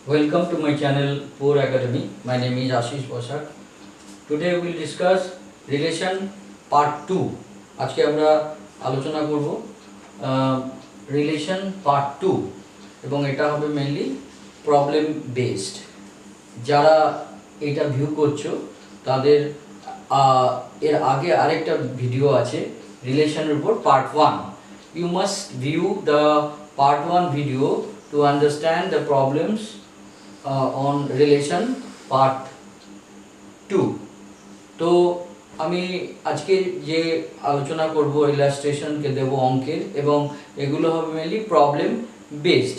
Welcome to my channel Poor Academy. My name is Ashish Poshak. Today we will discuss relation part 2. আজকে আমরা আলোচনা করব relation part 2 এবং এটা হবে মেইনলি প্রবলেম বেসড। যারা এটা ভিউ করছো তাদের এর আগে আরেকটা ভিডিও আছে রিলেশনের উপর part 1. You must view the part 1 video to understand the problems on relation part 2. তো আমি আজকে যে আলোচনা করব ইলাস্ট্রেশনকে দেব অঙ্কের এবং এগুলো হবে মেইনলি প্রবলেম বেসড।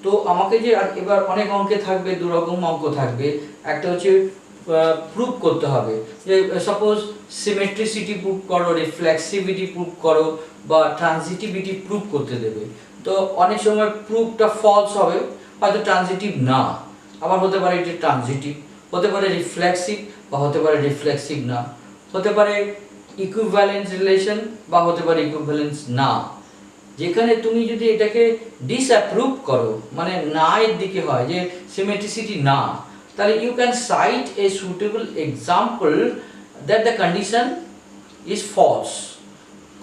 তো আমাকে যে এবার অনেক অঙ্কে থাকবে, দু রকম অঙ্ক থাকবে। একটা হচ্ছে প্রুভ করতে হবে, যে সাপোজ সিমেট্রিসিটি প্রুভ করো, রিফ্লেক্সিভিটি প্রুভ করো বা ট্রানজিটিভিটি প্রুভ করতে দেবে। তো অনেক সময় প্রুভটা ফলস হবে, হয়তো ট্রানজিটিভ না, আবার হতে পারে এটা ট্রানজিটিভ, হতে পারে রিফ্লেক্সিভ বা হতে পারে রিফ্লেক্সিভ না, হতে পারে ইকুইভ্যালেন্স রিলেশন বা হতে পারে ইকুইভ্যালেন্স না। যেখানে তুমি যদি এটাকে ডিসঅ্যাপ্রুভ করো, মানে না এর দিকে হয়, যে সিমেট্রিসিটি না, তাহলে you can cite a suitable example that the condition is false.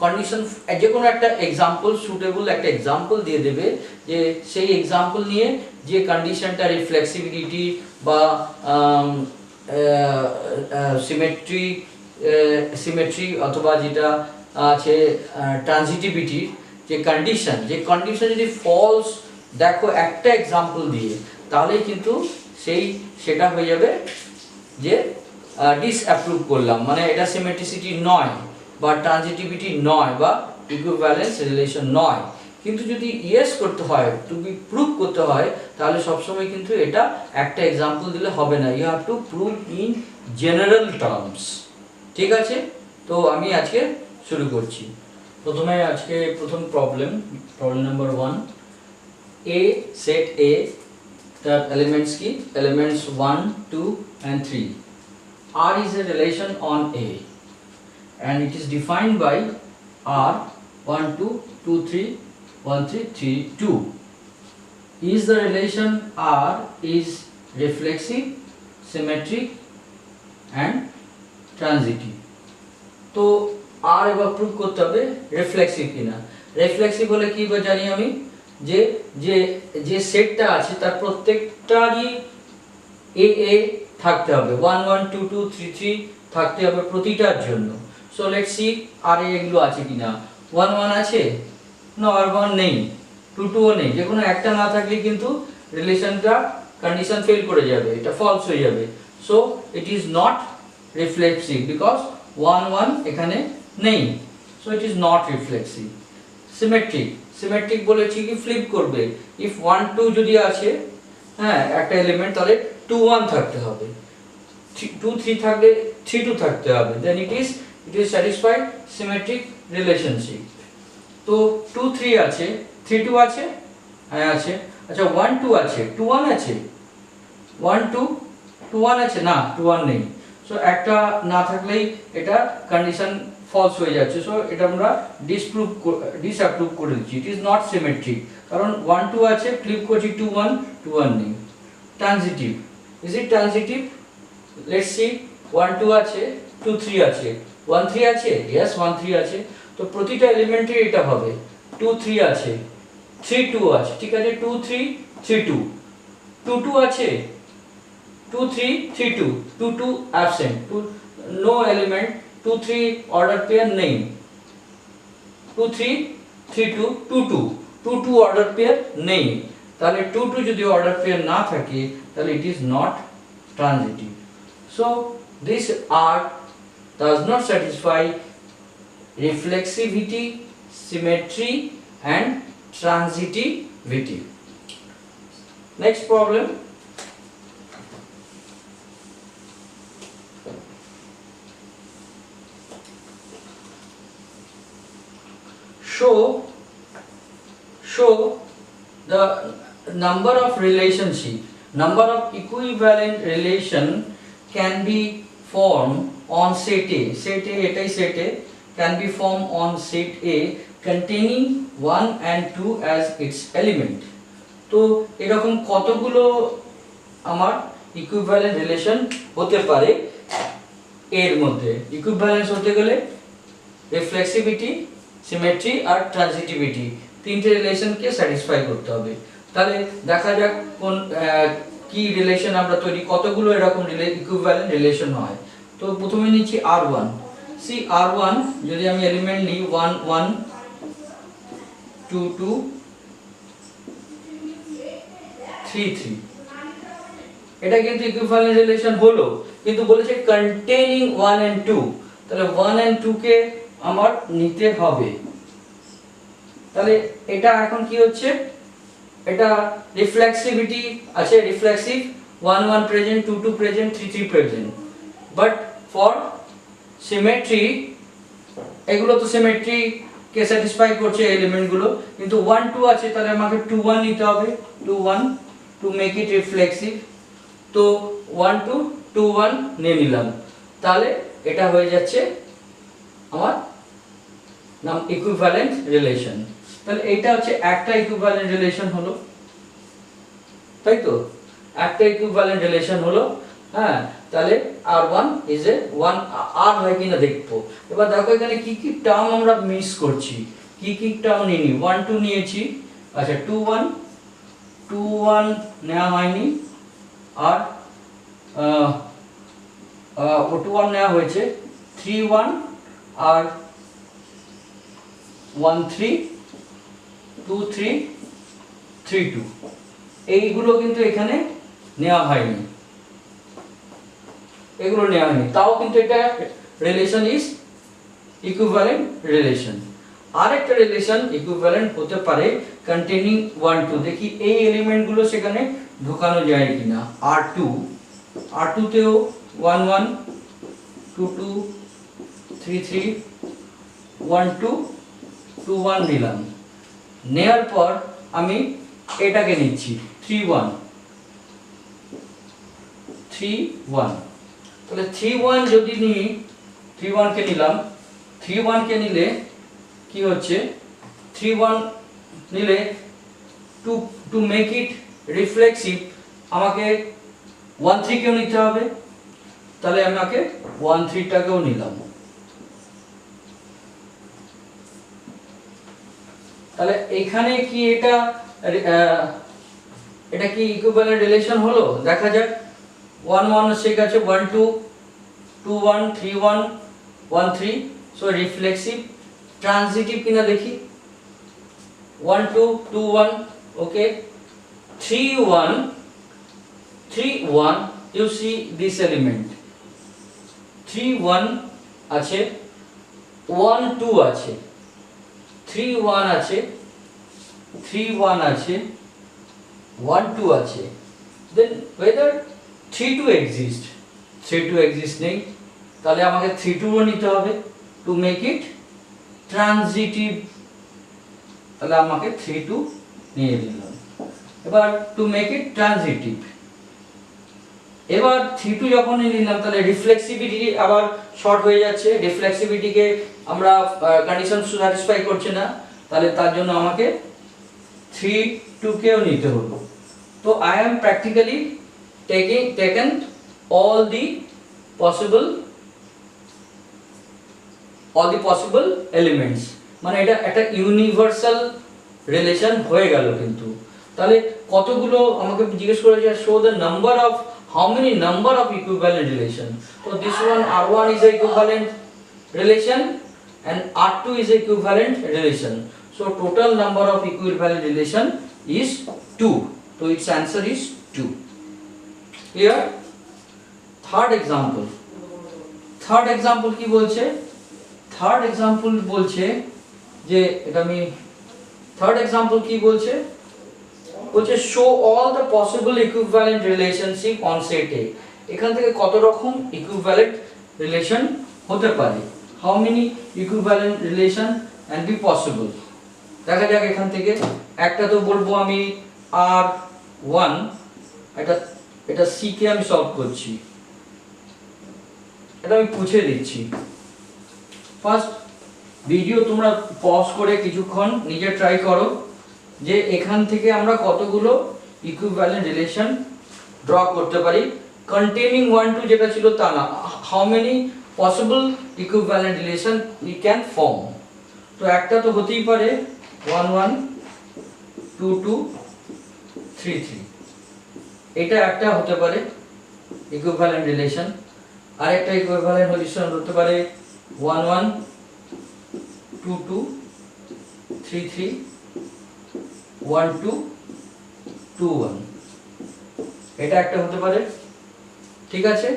Condition যে কোনো একটা এক্সাম্পল, সুটেবল একটা এক্সাম্পল দিয়ে দেবে, যে সেই এক্সাম্পল নিয়ে যে কন্ডিশনটা রিফ্লেক্সিবিলিটি বা সিমেট্রি অথবা যেটা আছে ট্রানজিটিভিটি, যে কন্ডিশন যদি ফলস দেখো একটা এক্সাম্পল দিয়ে, তাহলেই কিন্তু সেটা হয়ে যাবে যে ডিসঅ্যাপ্রুভ করলাম, মানে এটা সিমেট্রিসিটি নয় বা ট্রানজিটিভিটি নয় বা ইকুইভ্যালেন্স রিলেশন নয়। কিন্তু যদি ইয়েস করতে হয়, তুমি প্রুভ করতে হয়, তাহলে সবসময় কিন্তু এটা একটা এক্সাম্পল দিলে হবে না, you have to prove in general terms. ঠিক আছে, তো আমি আজকে শুরু করছি। প্রথমে আজকে প্রথম প্রবলেম নাম্বার 1, এ সেট এ, তার এলিমেন্টস কি? Elements 1, 2 and 3. R is a relation on A and it is defined by R 1 2 2 3 1 3 3 2. Is the relation R is reflexive, symmetric and transitive. তো আর এবার প্রুভ করতে হবে রিফ্লেক্সিভ কিনা। রিফ্লেক্সিভ হলে কি জানি আমি, যে যে যে সেটটা আছে তার প্রত্যেকটারই এ এ থাকতে হবে, 1 1 2 2 3 3 থাকতে হবে প্রতিটার জন্য। সো লেটস সি আর এগুলো আছে কিনা। 1 1 আছে? না, আর 1 নেই, 2 2 ও নেই। যে কোনো একটা না থাকলে কিন্তু রিলেশনটা কন্ডিশন ফেল করে যাবে, এটা ফলস হয়ে যাবে। So it is not reflexive because 1 1 এখানে নেই, so it is not reflexive. Symmetric বলেছি কি ফ্লিপ করবে। ইফ 1 2 যদি আছে, হ্যাঁ, একটা এলিমেন্ট, তাহলে 2 1 থাকতে হবে, 2 3 থাকলে 3 2 থাকতে হবে, then it is satisfied symmetric relationship. তো 2 3 আছে, 3 2 আছে, হ্যাঁ আছে। আচ্ছা 1 2 আছে, 2 1 আছে, 1 2 2 1 আছে, না 2 1 নেই। সো একটা না থাকলেই এটা কন্ডিশন ফলস হয়ে যাচ্ছে। সো এটা আমরা ডিসঅ্যাপ্রুভ করে দিচ্ছি, ইট ইজ নট সিমেট্রিক, কারণ 1 2 আছে, ফ্লিপ করছি 2 1 2 1 নেই। Transitive, is it transitive? Let's see, 1 2 আছে, 2 3 আছে, 1 3 আছে, ইয়েস 1 3 আছে। তো প্রতিটা এলিমেন্টে এটা হবে। 2 3 আছে, 3 2 আছে, ঠিক আছে, 2 3 3 2, 2 2 আছে, 2 3 3 2, 2 2 absent, no element, 2 3 order pair নেই, 2 3 3 2 2 2, 2 2 order pair নেই। তাহলে 2 2 যদি order pair না থাকে, তাহলে it is not transitive. So this R does not satisfy reflexivity, symmetry and transitivity. Next problem, show the number of equivalent relation can be formed on set A. Set A, এটাই set A, can be formed on set A containing 1 and 2 as its element. তো এরকম কতগুলো আমার equivalent relation হতে পারে এর মধ্যে। Equivalence হতে গেলে রিফ্লেক্সিভিটি, সিমেট্রি আর ট্রানজিটিভিটি তিনটে রিলেশনকে স্যাটিসফাই করতে হবে। তাহলে দেখা যাক কোন কি রিলেশন আমরা তৈরি, কতগুলো এরকম ইকুইভ্যালেন্ট রিলেশন হয়। তো প্রথমে নিচ্ছি R1। সি R1 যদি আমি এলিমেন্ট নিই 1 1 2 2 3 3, এটা কিন্তু ইকুইভ্যালেন্ট রিলেশন হলো, কিন্তু বলেছে কন্টেইনিং 1 and 2, তাহলে 1 and 2 কে আমার নিতে হবে। তাহলে এটা এখন কি হচ্ছে, এটা রিফ্লেক্সিভিটি আছে, reflexive 1 1 present, 2 2 present, 3 3 present. But for symmetry এগুলো তো সিমেট্রি কে স্যাটিসফাই করছে এলিমেন্ট গুলো, কিন্তু 1 2 আছে, তাহলে আমাকে 2 1 নিতে হবে, 2 1 টু মেক ইট রিফ্লেক্সিভ। তো 1 2 2 1 নিয়ে নিলাম, তাহলে এটা হয়ে যাচ্ছে আমার নাম ইকুইভ্যালেন্ট রিলেশন। তাহলে এটা হচ্ছে একটা ইকুইভ্যালেন্ট রিলেশন হলো, তাই তো, একটা ইকুইভ্যালেন্ট রিলেশন হলো। হ্যাঁ, তাহলে R1 ইজ এ 1 আর হয় কিনা দেখবো। এবার দেখো এখানে কি কি টার্ম আমরা মিস করছি, কি কি টার্ম নিইনি। 1 2 নিয়েছি, আচ্ছা 2 1 2 1 নেওয়া হয়নি, আর 2 1 নেওয়া হয়েছে, 3 1 আর 1 3 2 3 3 2, এইগুলো কিন্তু এখানে নেওয়া হয়নি, এগুলো নেওয়া হয়নি, তাও কিন্তু এটা রিলেশন ইজ ইকুইভ্যালেন্ট রিলেশন। আরেকটা রিলেশন ইকুইভ্যালেন্ট হতে পারে কন্টেইনিং 1 2, দেখি এই এলিমেন্ট গুলো সেখানে ঢোকানো যায় কিনা। R2 R2 তেও 1 1 2 2 3 3 1 2 2 1 নিলাম, নেওয়ার পর আমি এটাকে নিচ্ছি 3 1 3 1, তাহলে 3 1 যদি নিই, 3 1 কে নিলাম, 3 1 কে নিলে কি হচ্ছে, 3 1 নিলে টু মেক ইট রিফ্লেক্সিভ আমাকে 1 3 কেও নিতে হবে, তাহলে আমাকে 1 3 টাকেও নিলাম। তাহলে এখানে কি এটা কি ইকুইভ্যালেন্ট রিলেশন হলো, দেখা যাক। 1 1 ঠিক আছে, 1 2 2 1 3 1 1 3, সো রিফ্লেক্সিভ। ট্রানজিটিভ কিনা দেখি, 1 2 2 1, ওকে, 3 1 3 1, you see this element 3 1 আছে, 1 2 আছে, 3 1 আছে, 3 1 আছে, 1 2 আছে, then whether 3 2 exist, 3 2 exist নেই, তাহলে আমাকে 3 2 ও নিতে হবে টু মেক ইট ট্রানজিটিভ, তাহলে আমাকে 3 2 নিয়ে নিলাম। এবার টু মেক ইট ট্রানজিটিভ, এবার 3 2 যখন নিলাম, তাহলে রিফ্লেক্সিভিটি আবার শর্ট হয়ে যাচ্ছে, রিফ্লেক্সিভিটিকে আমরা কন্ডিশন স্যাটিসফাই করছে না, তাহলে তার জন্য আমাকে 3 2 কেও নিতে হলো। তো I am practically taken all the possible elements, মানে এটা একটা ইউনিভার্সাল রিলেশন হয়ে গেল। কিন্তু তাহলে কতগুলো আমাকে জিজ্ঞেস করেছে, show the number of how many number of equivalent relation. So this one R1 is a equivalent relation and R2 is a equivalent relation, so total number of equivalent relation is 2, so its answer is 2. Clear? Third example কি বলছে, third example বলছে যে এটা আমি third example কি বলছে, বলছে show all the possible equivalent relationship on set A. এখান থেকে কত রকম ইকুইভ্যালেন্ট রিলেশন হতে পারে, how many equivalent relation can be possible. দেখা যাক এখান থেকে একটা তো বলবো আমি R1, এটা সি কে আমি সলভ করছি, এটা আমি পুছে দিচ্ছি। ফার্স্ট ভিডিও তোমরা পজ করে কিছুক্ষণ নিজে ট্রাই করো, যে এখান থেকে আমরা কতগুলো ইকুইভ্যালেন্ট রিলেশন ড্র করতে পারি containing 1 2 যেটা ছিল তা না, how many possible equivalent relation we can form। তো একটা তো হতেই পারে 1 1 2 2 3 3, এটা একটা হতে পারে ইকুইভ্যালেন্ট রিলেশন। আরেকটা ইকুইভ্যালেন্ট রিলেশন হতে পারে 1 1 2 2 3 3 1 2 2 1, এটা একটা হতে পারে, ঠিক আছে।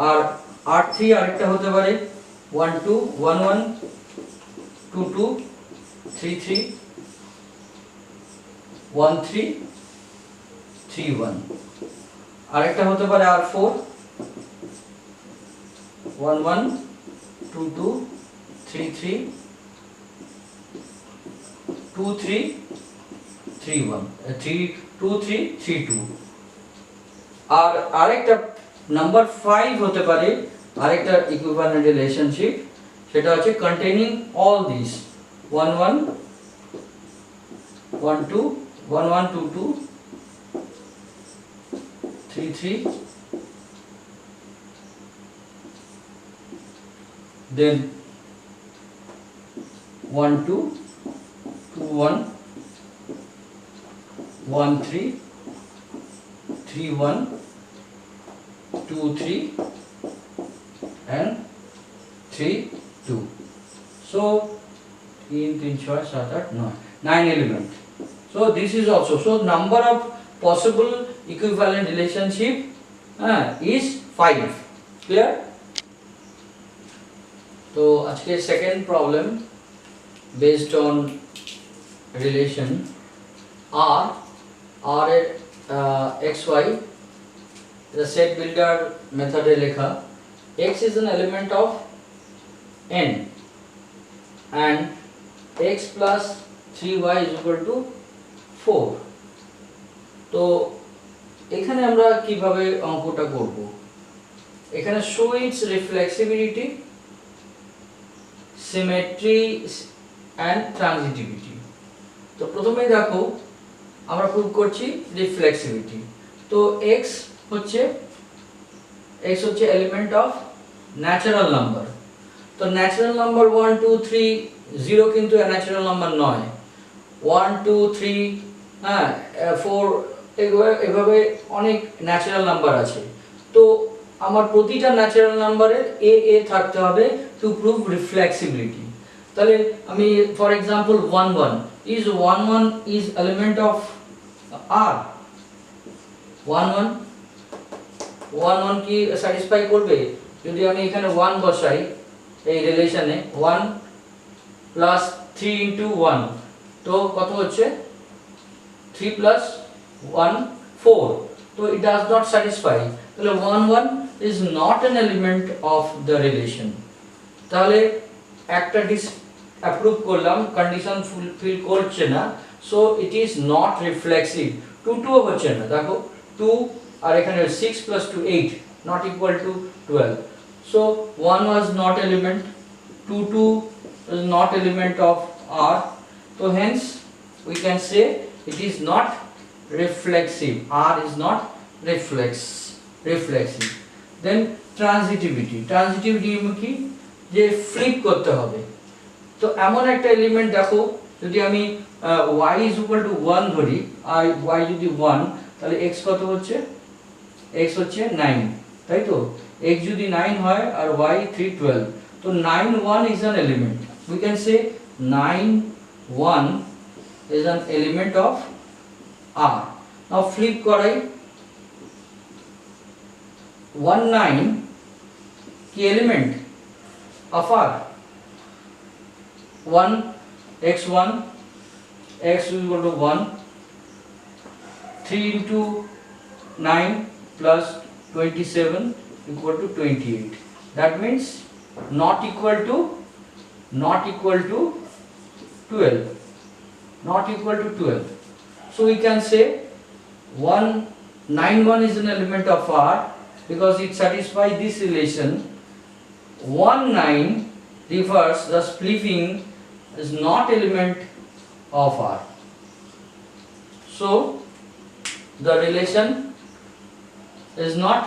আর R3 আরেকটা হতে পারে 1 2 1 1 2 2 3 3 1 3 3 1, আরেকটা হতে পারে R4 1 1 2 2 3 3 2 3 3 1 3 2 3 3 2। আর আরেকটা নাম্বার 5 হতে পারে আরেকটা ইকুইভ্যালেন্ট রিলেশনশিপ, সেটা হচ্ছে containing all these 1 1 1 2 1 1 2 2 3 3, then 1 2 2 1 1 3 3 1 2 3 and 3 2। So in 3 6 7 8 9 9 element। So this is also, so number of possible equivalent relationship is 5। clear? तो आज के second problem based on relation R xy, the set builder method এ লেখা x is an element of n and x plus 3y is equal to 4। তো এখানে আমরা কিভাবে অঙ্কটা করব, এখানে show its reflexivity, symmetry and transitivity। তো প্রথমে দেখো আমরা প্রুভ করছি রিফ্লেক্সিভিটি। তো x হচ্ছে এলিমেন্ট অফ ন্যাচারাল নাম্বার। তো ন্যাচারাল নাম্বার 1 2 3 0 কিন্তু ন্যাচারাল নাম্বার নয়, 1 2 3 4 এভাবে অনেক ন্যাচারাল নাম্বার আছে। তো আমার প্রতিটা ন্যাচারাল নাম্বারের এ এ থাকতে হবে টু প্রুভ রিফ্লেক্সিবিলিটি। তাহলে আমি for example 1 1 is 1 1 is element of R, 1 1 1 1 কি স্যাটিসফাই করবে? যদি আমি এখানে 1 বসাই এই রিলেশনে 1 প্লাস 3 ইনটু 1, তো কত হচ্ছে 3 প্লাস 1 4, তো it does not satisfy। তাহলে 1 1 is not an element of the relation। তাহলে একটা অ্যাপ্রুভ করলাম, কন্ডিশন ফুলফিল করছে না, so it is not reflexive. 2 2 হচ্ছে না, দেখো 2 আর এখানে 6 plus 2 8 not equal to 12, so 1 was not element, 2 2 is not element of R, so hence we can say it is not reflexive, R is not reflexive। then transitivity কি যে flip করতে হবে। তো এমন একটা এলিমেন্ট দেখো, যদি আমি y is equal to 1 ধরি আর y যদি 1, তাহলে x কত হচ্ছে, x হচ্ছে 9, তাই তো। x যদি 9 হয় আর y 3 12, তো 9 1 is an element, we can say 9 1 is an element of R। now flip করাই, 1 9 কি element of R, 1 x1 x is equal to 1, 3 into 9 plus 27 equal to 28, that means not equal to 12, not equal to 12, so we can say 1 9 1 is an element of R because it satisfies this relation। 1 9 refers the spliffing is not element of R, so the relation is not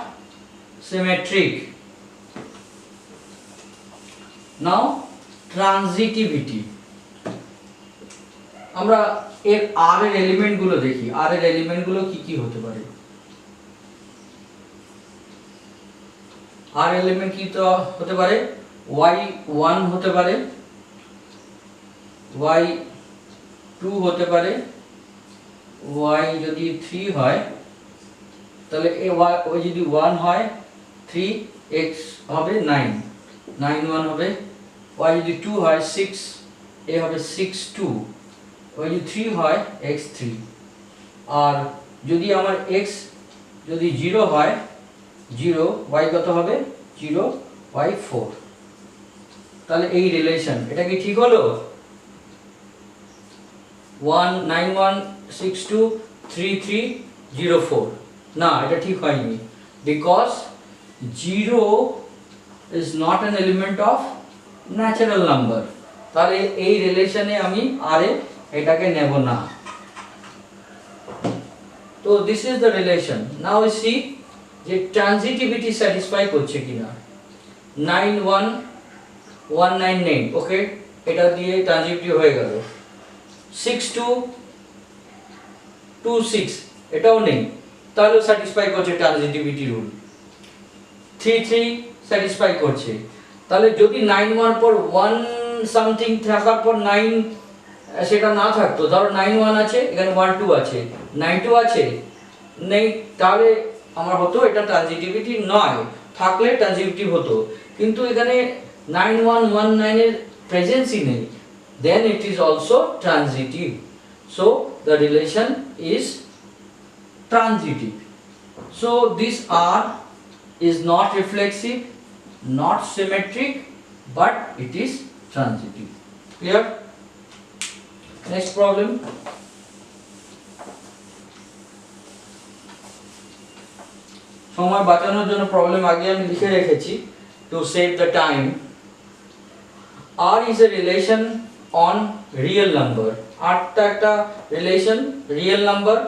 symmetric. Now transitivity, আমরা এর r এর element গুলো দেখি, r এর element গুলো কি কি হতে পারে। r এলিমেন্ট কি তো হতে পারে, y1 হতে পারে, y2 হতে পারে, y যদি 3 হয় তাহলে এ y যদি 1 হয় 3x হবে 9, 9 1 হবে, y যদি 2 হয় 6, এ হবে 6 2, y যদি 3 হয় x 3, আর যদি আমার x যদি 0 হয় 0, y কত হবে 0, y 4। তাহলে এই রিলেশন, এটা কি ঠিক হলো? 1 9 1 6 2 3 3 0 4, না এটা ঠিক হয়নি, because 0 is not an element of natural number। তাহলে এই রিলেশনে আমি আর এটাকে নেব না। তো this is the relation. Now we see যে ট্রানজিটিভিটি স্যাটিসফাই করছে কিনা। 9 1 1 9 9, ওকে, এটা দিয়ে ট্রানজিটিভিটি হয়ে গেল। 6 2 2 6, এটাও নেই, তাহলে স্যাটিসফাই করছে ট্রানজিটিভিটি রুল। 3 3 স্যাটিসফাই করছে। তাহলে যদি 9 1 পর 1 সামথিং থাকার পর 9 সেটা না থাকতো, ধরো 9 1 আছে, এখানে 1 2 আছে, 9 2 আছে নেই, তাহলে আমার হতো এটা ট্রানজিটিভিটি নয়, থাকলে ট্রানজিটিভ হতো। কিন্তু এখানে 9 1 1 9 এর প্রেজেন্সই নেই, then it is also transitive, so the relation is transitive। So this R is not reflexive, not symmetric, but it is transitive। Clear? Next problem। সময় বাঁচানোর জন্য প্রবলেম আগে আমি লিখে রেখেছি to save the time। R is a relation on real number। আরটা একটা relation real number,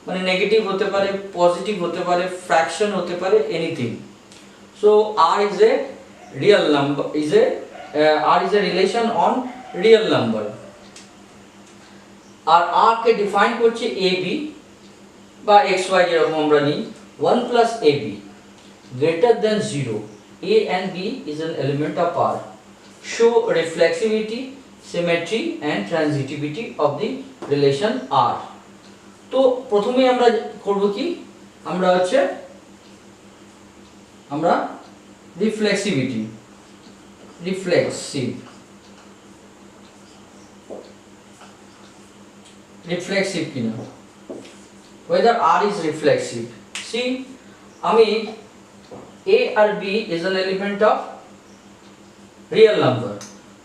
মানে নেগেটিভ হতে পারে, পজিটিভ হতে পারে, ফ্র্যাকশন হতে পারে, anything. So R is a real number, R is a relation on real number। আর R কে ডিফাইন করছে AB বা XY যেরকম আমরা নিই, 1 plus AB greater than 0, A and B is an element of R, show reflexivity, symmetry and transitivity of the relation R। তো প্রথমে আমরা করব কি, আমরা reflexive কিনা, whether R is reflexive। See, আমি A আর B is an element of real number,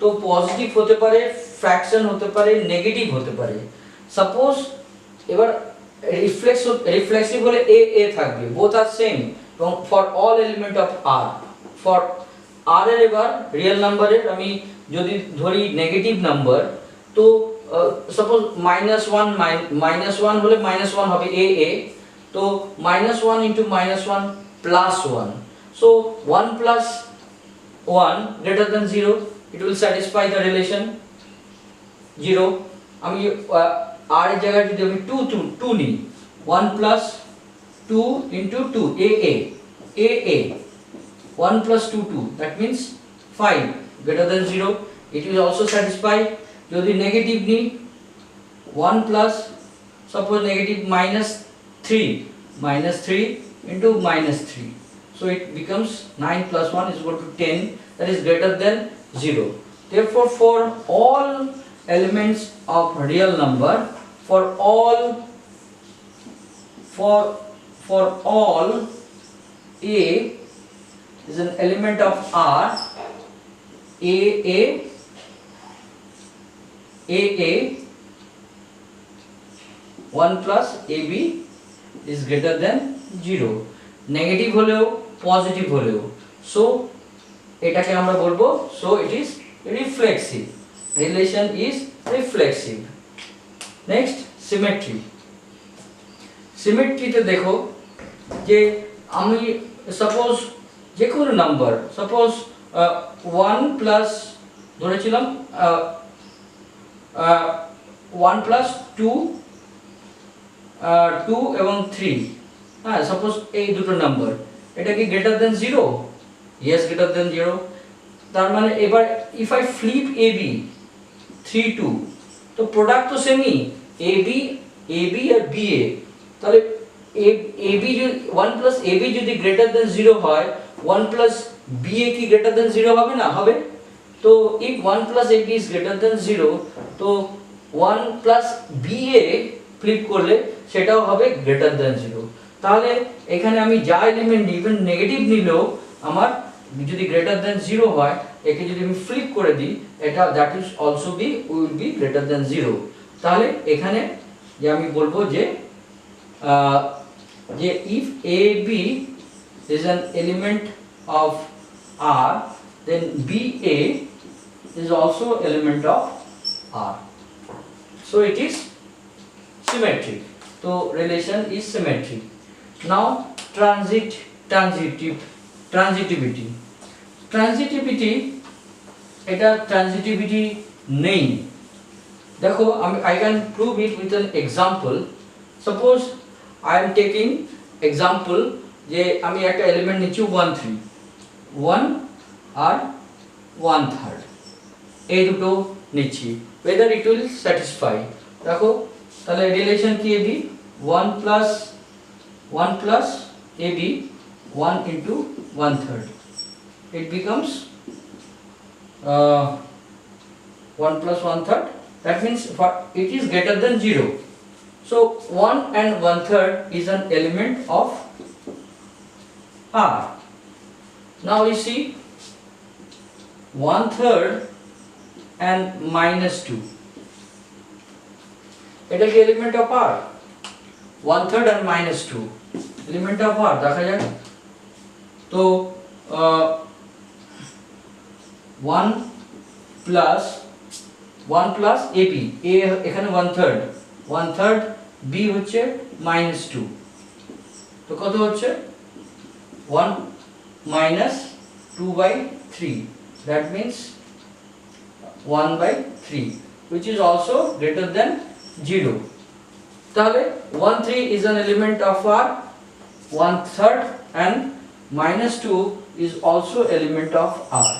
তো পজিটিভ হতে পারে, ফ্র্যাকশন হতে পারে, নেগেটিভ হতে পারে। সাপোজ এবার রিফ্লেক্সিভ হলে A A থাকবে, both are same এবং for all element of R। for R এর এবার রিয়েল নাম্বারের আমি যদি ধরি নেগেটিভ নাম্বার, তো সাপোজ -1 হলে -1 হবে A A, তো -1 into -1 plus 1, so 1 plus 1 greater than 0, it will satisfy the relation 0। আমি R এর জায়গায় যদি আমি 2 নিই, 1 plus 2 into 2 A 1 plus 2 2, that means 5 greater than 0, it will also satisfy। যদি নেগেটিভ নিই, 1 plus suppose negative -3 into -3, so it becomes 9 plus 1 is equal to 10, that is greater than 0। Therefore for all elements of real number, for all A is an element of R, AA 1 plus AB is greater than 0, negative হলেও positive হলেও, so এটাকে আমরা বলবো so it is reflexive, relation is reflexive. Next symmetry. সিমেট্রিতে দেখো যে আমি suppose যে কোনো নাম্বার, সাপোজ 1 প্লাস ধরেছিলাম 1 প্লাস 2 এবং 3, হ্যাঁ সাপোজ এই দুটো নাম্বার, এটা কি greater than 0? Yes, greater than 0। তার মানে এবার ইফ আই ফ্লিপ AB 3 2, তো প্রোডাক্ট তো সেমই, AB আর BA, তাহলে AB যদি 1 প্লাস AB যদি গ্রেটার দেন 0 হয়, 1 প্লাস BA কি গ্রেটার দেন 0 হবে না? হবে। তো if 1 plus AB is greater than 0, তো 1 plus BA ফ্লিপ করলে সেটাও হবে গ্রেটার দেন 0। তাহলে এখানে আমি যা এলিমেন্ট ইভেন নেগেটিভ নিলেও আমার যদি গ্রেটার দেন 0 হয়, একে যদি আমি ফ্লিপ করে দিই, এটা that is also be will be greater than 0। তাহলে এখানে যে আমি বলবো যে if AB is an element of R, then BA is also element of R. So it is symmetric. So relation is symmetric. Now transitivity. এটা transitivity নেই। দেখো I can prove it with an example. Suppose I am taking example যে আমি একটা element নিচ্ছি 1 3, 1 আর 1/3, এই দুটো নিচ্ছি, whether it will satisfy। দেখো তাহলে রিলেশন কি AB 1 plus AB 1 into 1/3, it becomes 1 plus 1/3, that means it is greater than 0. So 1 and 1/3 is an element of R. Now we see 1/3 and -2, এটা কি element of R? 1/3 and -2 element of R, দেখা যাক। তো 1 plus AB, A এখানে 1/3, B হচ্ছে -2, তো কত হচ্ছে 1 minus 2/3, that means 1/3, which is also greater than 0. তাহলে 1/3 is an element of R, 1/3 and -2 is also element of R.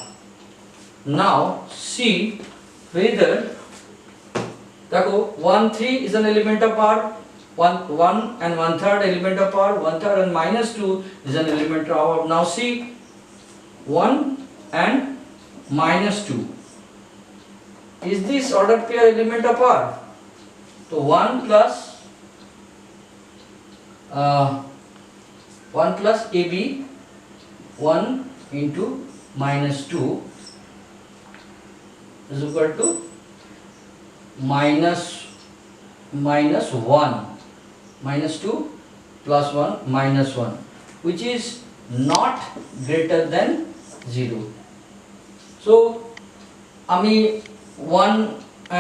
Now see whether, দেখো 1/3 is an element of R, 1 and 1/3 element of R, 1/3 and -2 is an element of R. Now see 1 and -2, is this ordered pair element of R? So 1 plus AB 1 into -2 is equal to minus 1, -2 plus 1 minus 1, which is not greater than 0. So ami 1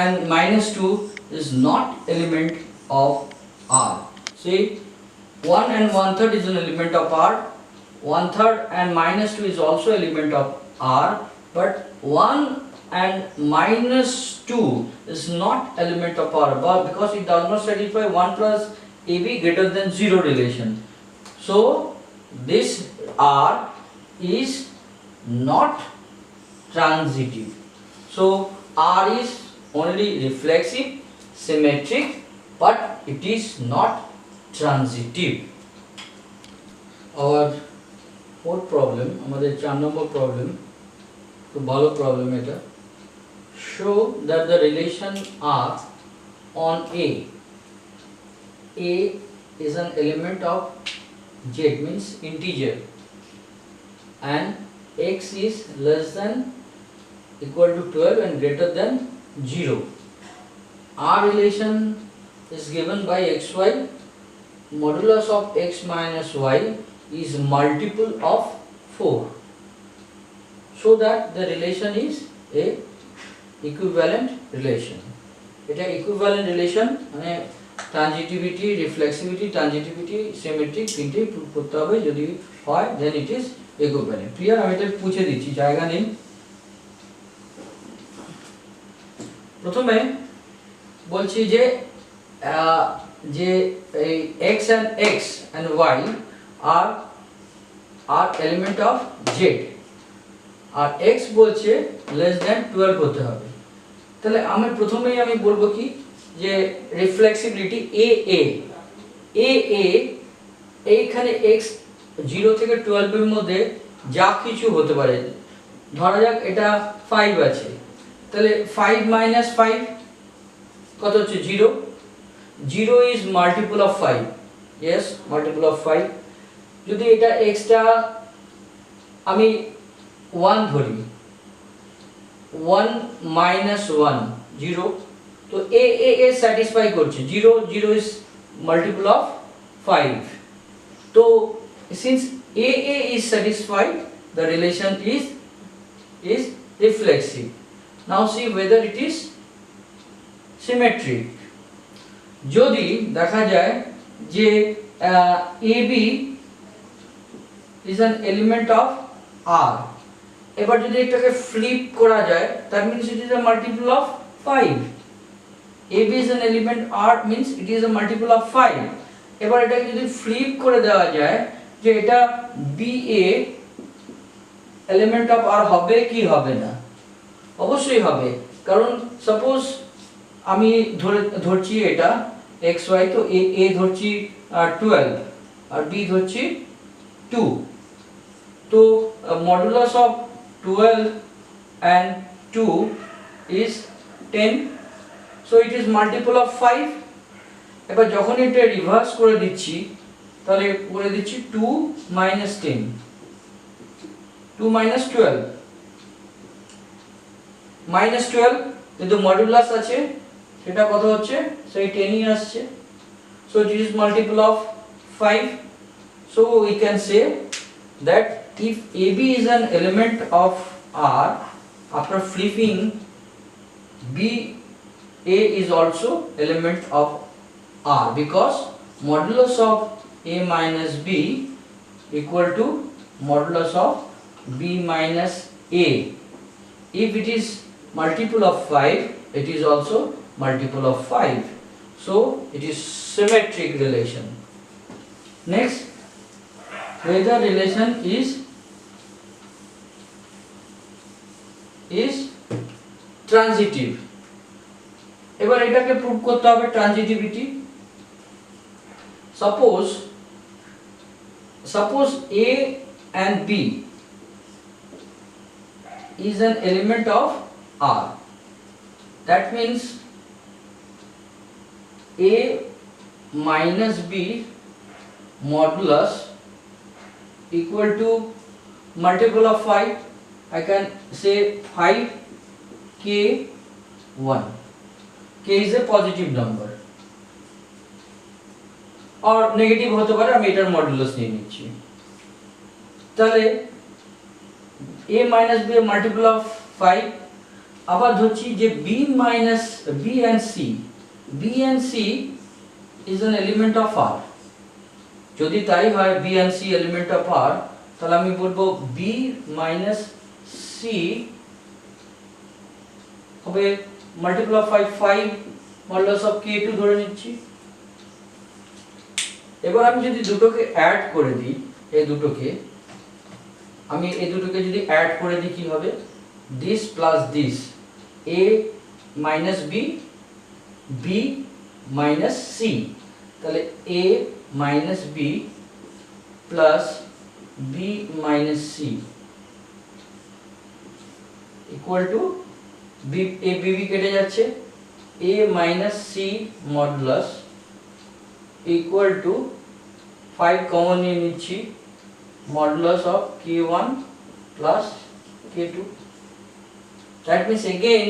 and -2 is not element of R. See, 1 and 1/3 is an element of R, 1/3 and -2 is also element of R, but 1 and -2 is not element of R, because it does not satisfy 1 plus AB greater than 0 relation. So this R is not transitive. So R is only reflexive, symmetric, but it is not transitive. Our fourth problem, আমাদের 4 নম্বর problem, খুব ভালো problem এটা। Show that the relation R on A is an element of Z, means integer, and X is less than equal to 12 and greater than 0. Our relation is given by xy, modulus of x minus y is multiple of 4, so that the relation is a equivalent relation. এটা equivalent relation, মানে transitivity, reflexivity, transitivity, symmetric তিনটেই prove করতে হবে। যদি হয় দেন it is equivalent. Clear? আমি এটা মুছে দিচ্ছি, জায়গা নেই। প্রথমে বলছি যে এই x and y আর এলিমেন্ট অফ z, আর x বলছে লেস দ্যান 12 হতে হবে। তাহলে আমি বলবো কি যে রিফ্লেক্সিবিলিটি এইখানে x 0 থেকে 12 এর মধ্যে যা কিছু হতে পারে। ধরা যাক এটা 5 আছে, তাহলে 5 minus 5 কত হচ্ছে? 0। 0 is multiple of 5, yes, multiple of 5। যদি এটা x টা আমি 1 ধরি, 1 minus 1 0, তো a স্যাটিসফাই করছে। 0 is multiple of 5, তো since a is satisfied, the relation is reflexive। Now see whether it is symmetric। যদি দেখা যায় যে AB is an element of R, এবার যদি এটাকে ফ্লিপ করা যায়, that means it is a multiple of 5। AB is an element R means it is a multiple of 5। এবার এটাকে যদি ফ্লিপ করে দেওয়া যায় যে এটা BA element of R হবে কি হবে না? অবশ্যই হবে, কারণ সাপোজ আমি ধরছি এটা xy, তো a ধরছি 12 আর b ধরছি 2, তো modulus of 12 and 2 is 10, so it is multiple of 5। এবার যখন এটা রিভার্স করে দিচ্ছি, তাহলে করে দিচ্ছি 2 minus 10, 2 minus 12, minus 12 কিন্তু মডুলাস আছে সেটা কত হচ্ছে? সেই 10ই আসছে, so it is multiple of 5। so we can say that if AB is an element of R, after flipping BA is also element of R, because modulus of A minus B equal to modulus of B minus A। if it is multiple of 5, it is also multiple of 5, so it is symmetric relation। next, whether relation is transitive। এবার এটাকে prove করতে হবে transitivity. suppose A and B is an element of R, that means A minus B modulus equal to multiple of 5, I can say 5k1। k is a positive number or negative হতে পারে, আমি এটার modulus নিয়ে নিচ্ছি। তাহলে a minus b এর multiple of 5। আবার ধরছি যে b and c is an element of R। যদি তাই হয় b and c element of R, তাহলে আমি বলবো b minus c হবে multiple of 5 modulus of k2 ধরে নিচ্ছি। এবার আমি যদি দুটোকে অ্যাড করে দিই, এই দুটোকে যদি অ্যাড করে দিই কি হবে? this plus this, a minus b, b minus c, তাহলে a minus b plus b minus c equal to b, a b কেটে যাচ্ছে, a minus c modulus equal to 5 common নিয়ে নিচ্ছি, modulus of k1 plus k2। that means again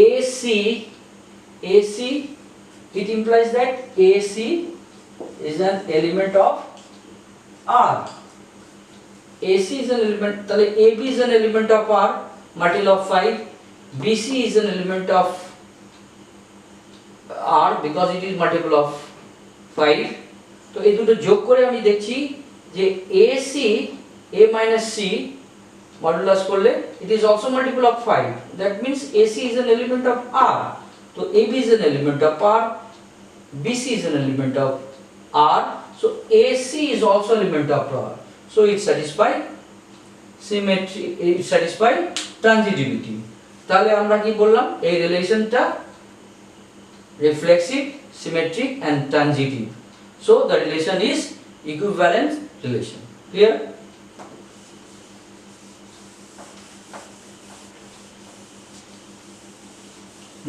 AC, it implies that AC is an element of R। AC is an element, তাহলে AB is an element of R, multiple of 5। BC is an element of R because it is multiple of 5. তো এই দুটো যোগ করে আমি দেখছি যে AC A minus C modulus করলে it is also multiple of 5. That means AC is an element of R. So AB is an element of R, BC is an element of R, so AC is also element of R. So it satisfies symmetry, it satisfies transitivity. তাহলে আমরা কি বললাম এই রিলেশনটা reflexive, symmetric and transitive. So the relation is equivalence relation. Clear?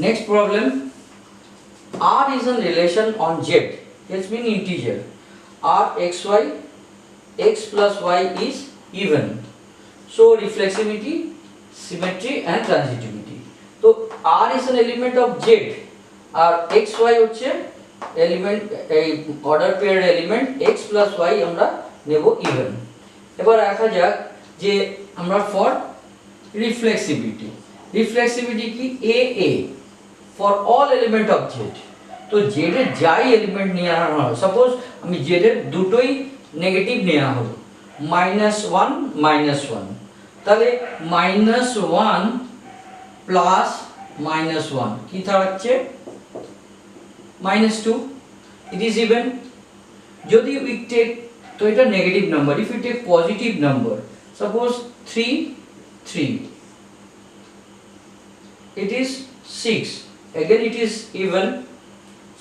Next problem, R is a relation on Z. It's been integer. R xy, x plus y is even. So reflexivity, symmetry and transitivity. So R is an element of Z. আর xy হচ্ছে element এই order pair element x plus y আমরা নেব even. এবার দেখা যাক যে আমরা ফর রিফ্লেক্সিভিটি কি AA for all element of z। তো z এর যাই এলিমেন্ট নিয়ে আনা হয়, সাপোজ আমি z এর দুটোই নেগেটিভ নেওয়া হলো -1 -1, তাহলে -1 প্লাস -1 কি দাঁড়াচ্ছে -2, it is even. যদি we take, তো এটা negative number, if you take positive number, suppose 3 it is 6, again it is even.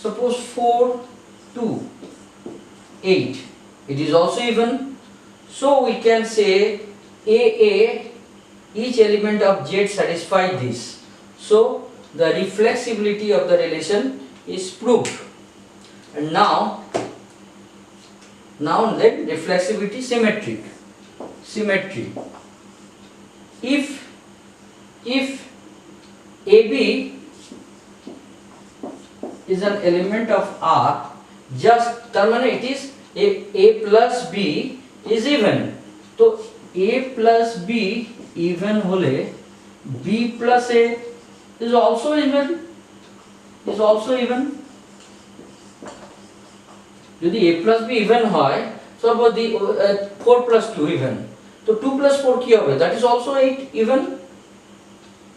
Suppose 4 2 8, it is also even. So we can say AA, each element of Z satisfy this. So the reflexibility of the relation is proved. And now then reflexivity, symmetry. If AB is an element of R, just তার মানে it is A plus B is even. তো A plus B even হলে B plus A is also even. যদি A plus B even হয়, suppose the 4 plus 2 even, তো 2 plus 4 কি হবে, that is also 8 even.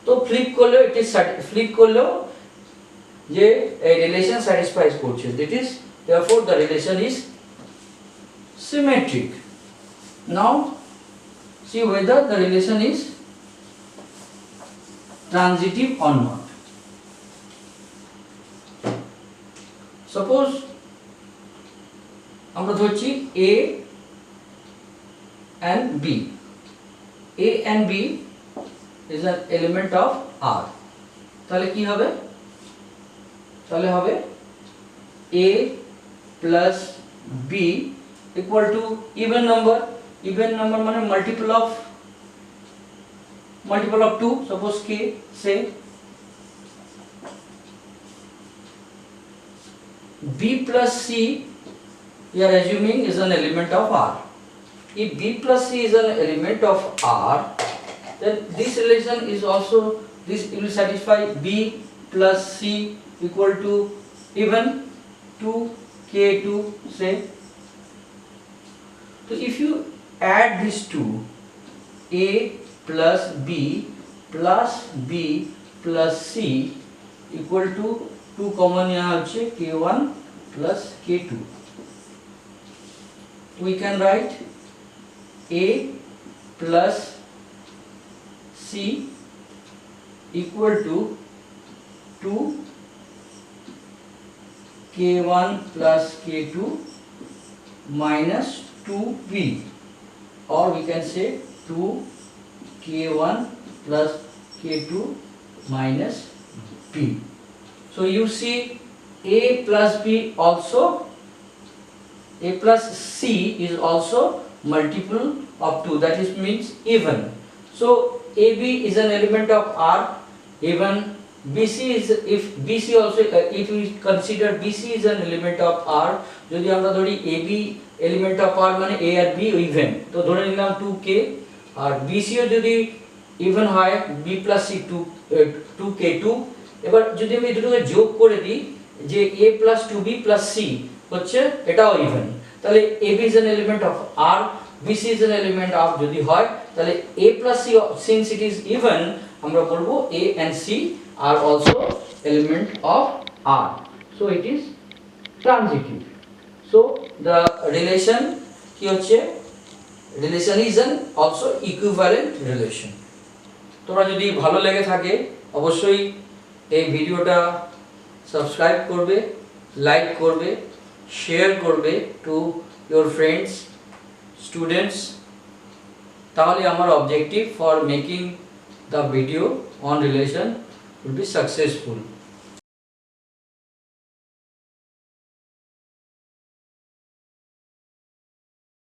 তো ফ্লিপ করলেও যে এই রিলেশন স্যাটিসফাইজ করছে, that is therefore the relation is symmetric. Now see whether the relation is transitive or not. Suppose আমরা ধরছি A and B is an element of R, তাহলে কি হবে, তাহলে হবে A plus B equal to even number মানে multiple of 2, suppose K, say B plus C we are assuming is an element of R. If B plus C is an element of R, then this relation is also, this will satisfy B plus C equal to even 2K2, say. So if you add these two, A plus B plus B plus C equal to 2 common यहाँ होच्छे K1 plus K2. We can write A plus C equal to 2 K1 plus K2 minus 2B, or we can say 2 K1 plus K2 minus B. So you see A plus B also, A plus C is also multiple of 2, that is means even. So AB is an element of R, even BC is, if BC also, if we consider BC is an element of R, যদি আমরা ধরি AB element of R মানে A আর B even, তো ধরে নিলাম 2K, আর BC ও যদি even হয় B plus C 2K2, এবার যদি আমি দুটোকে যোগ করে দিই যে a plus 2b plus c হচ্ছে এটাও ইভেন, তাহলে ab is an element of r, bc is an element of যদি হয় তাহলে a plus c since it is even আমরা বলবো a and c are also element of r, so it is transitive. So the relation কি হচ্ছে, relation is an also equivalent relation. তোমরা যদি ভালো লেগে থাকে অবশ্যই এই ভিডিওটা সাবস্ক্রাইব করবে, লাইক করবে, শেয়ার করবে টু ইয়োর ফ্রেন্ডস, স্টুডেন্টস, তাহলে আমার objective for making the video on relation will be successful.